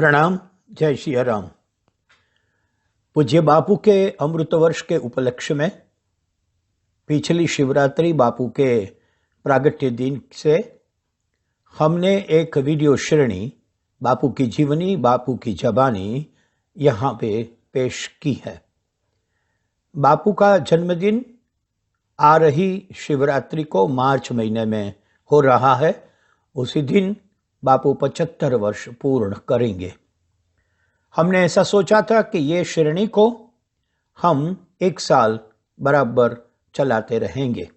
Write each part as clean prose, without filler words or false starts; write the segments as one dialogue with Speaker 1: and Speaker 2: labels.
Speaker 1: प्रणाम। जय श्री राम। पूज्य बापू के अमृत वर्ष के उपलक्ष्य में पिछली शिवरात्रि बापू के प्रागट्य दिन से हमने एक वीडियो श्रेणी बापू की जीवनी, बापू की जबानी यहाँ पे पेश की है। बापू का जन्मदिन आ रही शिवरात्रि को मार्च महीने में हो रहा है। उसी दिन बापू 75 वर्ष पूर्ण करेंगे। हमने ऐसा सोचा था कि ये श्रेणी को हम 1 साल बराबर चलाते रहेंगे,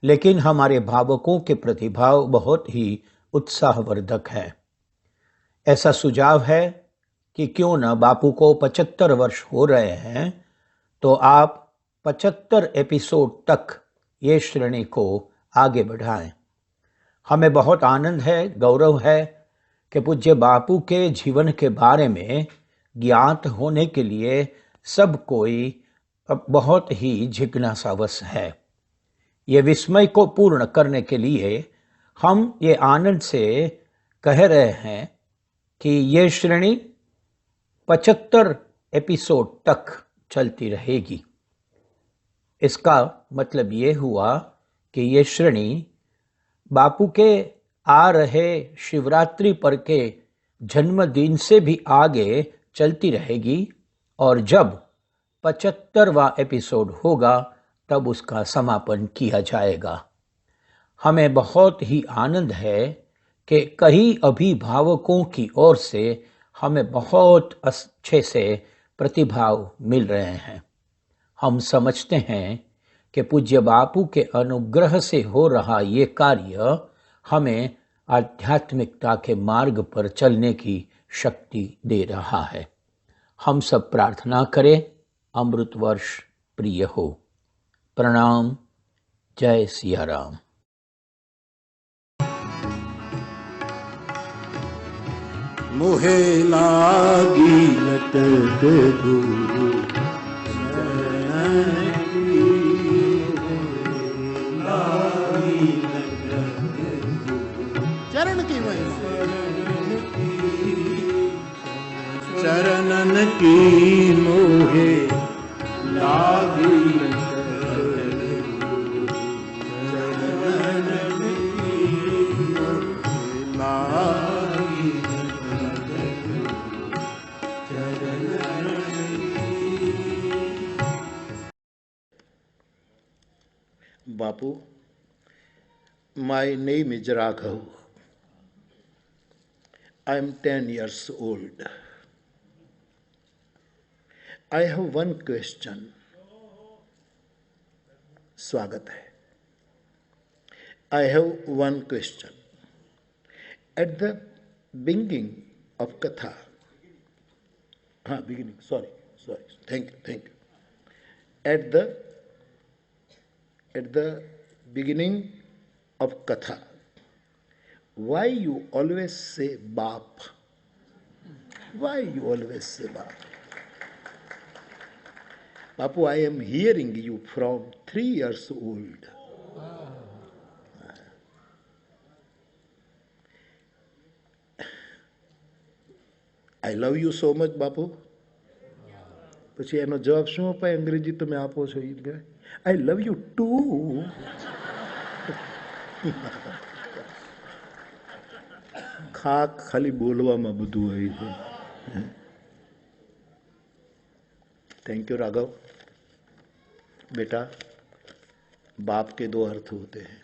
Speaker 1: लेकिन हमारे भावकों के प्रतिभाव बहुत ही उत्साहवर्धक है। ऐसा सुझाव है कि क्यों न बापू को 75 वर्ष हो रहे हैं तो आप 75 एपिसोड तक ये श्रेणी को आगे बढ़ाएं। हमें बहुत आनंद है, गौरव है कि पूज्य बापू के जीवन के बारे में ज्ञात होने के लिए सब कोई बहुत ही जिज्ञासावश है। ये विस्मय को पूर्ण करने के लिए हम ये आनंद से कह रहे हैं कि ये श्रेणी 75 एपिसोड तक चलती रहेगी। इसका मतलब ये हुआ कि ये श्रेणी बापू के आ रहे शिवरात्रि पर के जन्मदिन से भी आगे चलती रहेगी और जब 75वां एपिसोड होगा तब उसका समापन किया जाएगा। हमें बहुत ही आनंद है कि कई अभिभावकों की ओर से हमें बहुत अच्छे से प्रतिभाव मिल रहे हैं। हम समझते हैं कि पूज्य बापू के अनुग्रह से हो रहा ये कार्य हमें आध्यात्मिकता के मार्ग पर चलने की शक्ति दे रहा है। हम सब प्रार्थना करें, अमृत वर्ष प्रिय हो। प्रणाम। जय सिया राम।
Speaker 2: मोहे लागी लटक गुरु चरण की महिमा, चरणन की मोहे लागी Bapu, my name is Raghav. I am 10 years old. I have one question. स्वागत है। I have one question. At the beginning of Katha, sorry. Thank you. At the beginning of Katha, why you always say Baap? Why you always say Baap? Bapu, I am hearing you from 3 years old. I love you so much, Bapu. પછી એનો જવાબ શું અપાય? અંગ્રેજી તમે આપો છો એ I love you too. ખાલી બોલવામાં બધું હોય છે। Thank you Raghav. बेटा, बाप के 2 अर्थ होते हैं।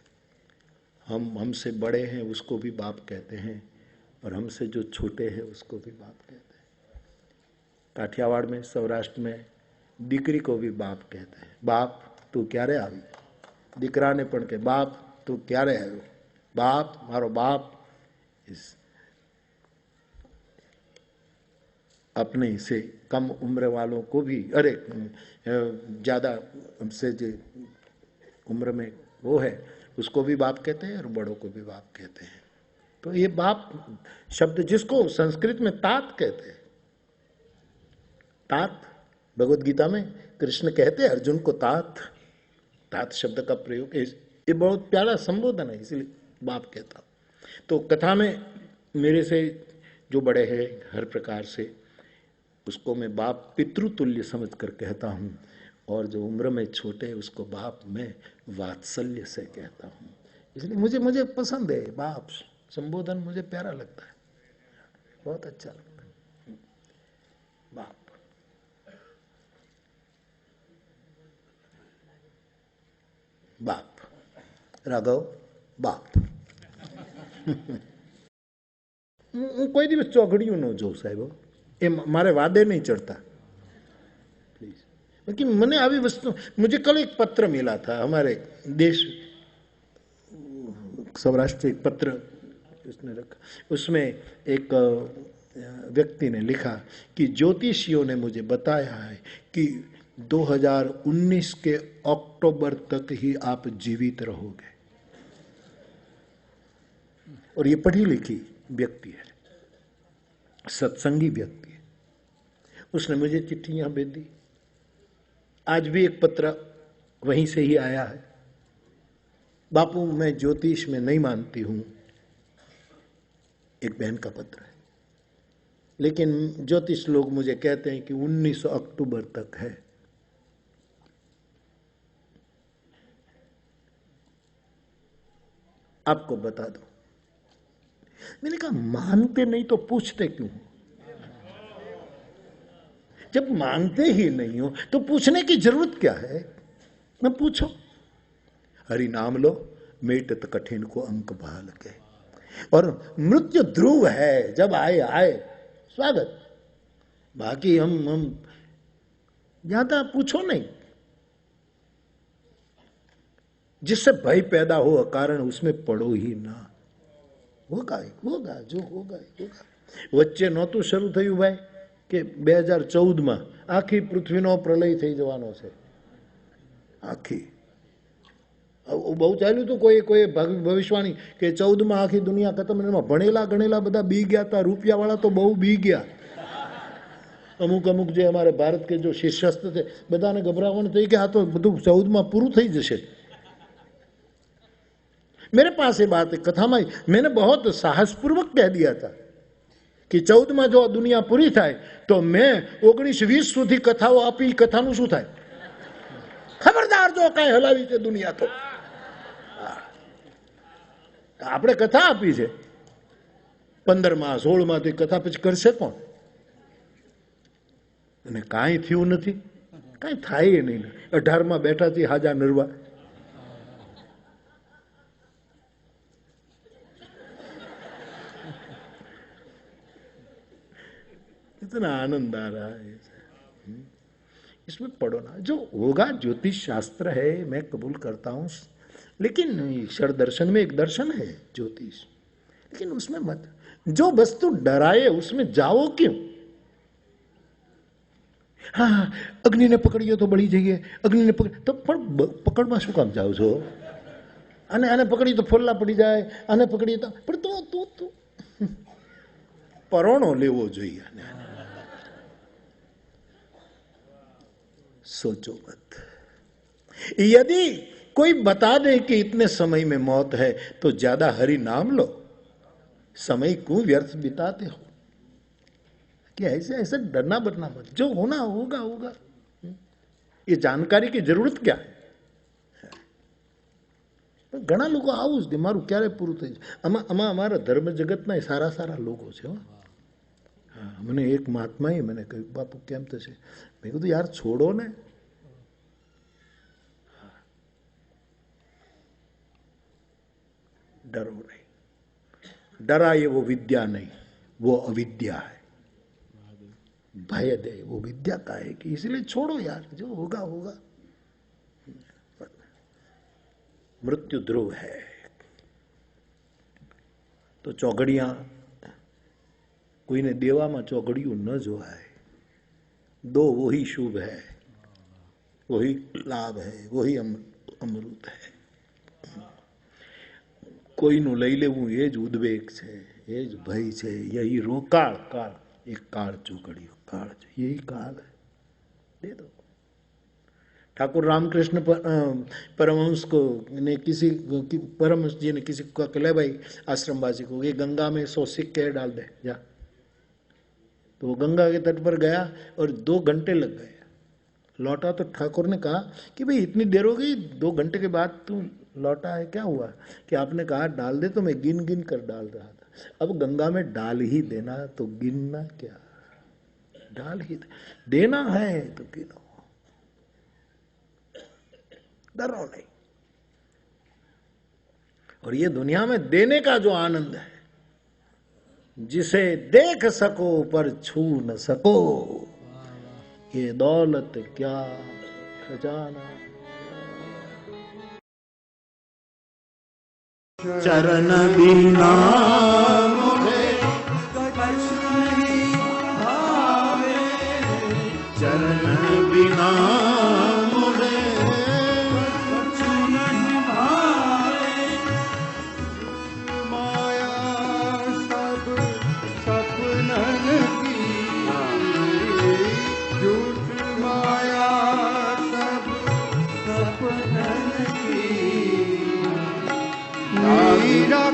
Speaker 2: हमसे बड़े हैं उसको भी बाप कहते हैं और हमसे जो छोटे हैं उसको भी बाप कहते हैं। काठियावाड़ में, सौराष्ट्र में दीकरी को भी बाप कहते हैं। बाप तू क्यारे આવી? દીકરાને પણ કે બાપ તું ક્યારે આવ્યો? બાપ, મારો બાપ। अपने से कम उम्र वालों को भी, अरे ज़्यादा हमसे जो उम्र में वो है उसको भी बाप कहते हैं और बड़ों को भी बाप कहते हैं। तो ये बाप शब्द जिसको संस्कृत में तात कहते हैं, तात भगवत गीता में कृष्ण कहते हैं अर्जुन को तात। तात शब्द का प्रयोग ये बहुत प्यारा संबोधन है, इसलिए बाप कहता। तो कथा में मेरे से जो बड़े हैं हर प्रकार से, उसको मैं बाप पितृतुल्य समझ कर कहता हूँ, और जो उम्र में छोटे है उसको बाप मैं वात्सल्य से कहता हूँ। इसलिए मुझे मुझे पसंद है बाप संबोधन, मुझे प्यारा लगता है, बहुत अच्छा लगता है। बाप बाप राघव बाप હું કોઈ દિવસ ચોઘડિયું ન જોઉં સાહેબ, એ મારે વાદે નહીં ચડતા પ્લીઝ। क्योंकि मैंने अभी वस्तु, मुझे कल एक पत्र मिला था हमारे देश सौराष्ट्र, एक पत्र उसने रखा, उसमें एक व्यक्ति ने लिखा कि ज्योतिषियों ने मुझे बताया है कि 2019 के अक्टूबर तक ही आप जीवित रहोगे। और ये पढ़ी लिखी व्यक्ति है, सत्संगी व्यक्ति है, उसने मुझे चिट्ठियां भेज दी। आज भी एक पत्र वहीं से ही आया है, बापू मैं ज्योतिष में नहीं मानती हूं, एक बहन का पत्र है, लेकिन ज्योतिष लोग मुझे कहते हैं कि 19 अक्टूबर तक है। आपको बता दो, मैंने कहा मानते नहीं तो पूछते क्यों? जब मानते ही नहीं हो तो पूछने की जरूरत क्या है? मैं पूछो, हरि नाम लो मेटत कठिन को अंक भाल के, और मृत्यु ध्रुव है, जब आए आए स्वागत। बाकी हम ज्यादा पूछो नहीं, जिससे भय पैदा हो अकारण उसमें पड़ो ही ना। होगा होगा जो होगा होगा। વચ્ચે નહોતું શરૂ થયું ભાઈ કે 2014 આખી પૃથ્વીનો પ્રલય થઈ જવાનો છે, આખી બહુ ચાલ્યું હતું કોઈ ભવિષ્યવાણી કે 14 આખી દુનિયા ખતમ। એમાં ભણેલા ગણેલા બધા બી ગયા હતા, રૂપિયાવાળા તો બહુ બી ગયા। અમુક જે અમારે ભારત કે જો શીર્ષસ્થ છે બધાને ગભરામણ થઈ કે આ તો બધું 14 પૂરું થઈ જશે। मेरे पास ये बात है कथा में, मैंने बहुत साहसपूर्वक कह दिया था कि 14 में जो दुनिया पूरी थाय तो मैं 19-20 सुधी कथाओं आपी, कथाનું શું થાય? खबरदार जो कई हलावी છે दुनिया। तो આપણે કથા આપી છે 15 16 થી કથા પછી કરશે કોણ? અને કાંઈ થયું નથી, કાંઈ થાય નહીં। 18 બેઠા છે હાજા નરવા। इतना आनंद आ रहा है इसमें, पढ़ो ना। जो होगा ज्योतिष शास्त्र है, मैं कबूल करता हूं, लेकिन ईश्वर दर्शन में एक दर्शन है ज्योतिष, लेकिन उसमें मत, जो वस्तु डराए उसमें जाओ क्यों? हाँ अग्नि ने पकड़ियो तो बड़ी जाइए, अग्नि ने पकड़ तो पकड़वा शू काम जाओ छो? आने पकड़ी तो फोल्ला पड़ी जाए, आने पकड़ी तो पर तो परोणो लेवो જોઈએ। सोचो मत, यदि कोई बता दे कि इतने समय में मौत है तो ज्यादा हरि नाम लो, समय क्यों व्यर्थ बिताते हो? कि ऐसे ऐसे डरना बरना मत, जो होना होगा होगा। ये जानकारी की जरूरत क्या है? ઘણા લોકો આવું જ મારું ક્યારે પૂરું થઈ જાય। આમાં અમારા ધર્મ જગતના સારા સારા લોકો છે। હા મને એક મહાત્માએ મને કહ્યું બાપુ કેમ થશે? મેં કીધું યાર છોડો ને, डरो नहीं। डराए वो विद्या नहीं, वो अविद्या है। भय दे वो विद्या का है कि इसलिए छोड़ो यार, जो होगा होगा। मृत्यु ध्रुव है तो चौघड़ियां कोई ने देवा में चौघड़ियों न जोवाय। दो वही शुभ है, वही लाभ है, वही अमृत है। कोई नु लई लेवू ये ज उद्वेग छे, ये ज भय छे, यही रोकाळ काळ, एक काळ चौकड़ियो काळ, यही काल है, दे दो। ठाकुर रामकृष्ण परमहंस को ने किसी परमहंस जी ने किसी को कहले भाई आश्रमवासी को ये गंगा में 100 सिक्के डाल दे जा, तो वो गंगा के तट पर गया और 2 घंटे लग गए। लौटा तो ठाकुर ने कहा कि भाई इतनी देर हो गई, 2 घंटे के बाद तू लौटा है, क्या हुआ? कि आपने कहा डाल दे तो मैं गिन गिन कर डाल रहा था। अब गंगा में डाल ही देना तो गिनना क्या, डाल ही देना है तो गिनो, डरो नहीं। और ये दुनिया में देने का जो आनंद है, जिसे देख सको पर छू न सको, ये दौलत क्या खजाना।
Speaker 3: चरण बिना मुझे कछु नहीं भावे, चरण बिना मुझे कछु नहीं भावे। माया सब सपनन की, झूठ माया सब सपनन की। हीरा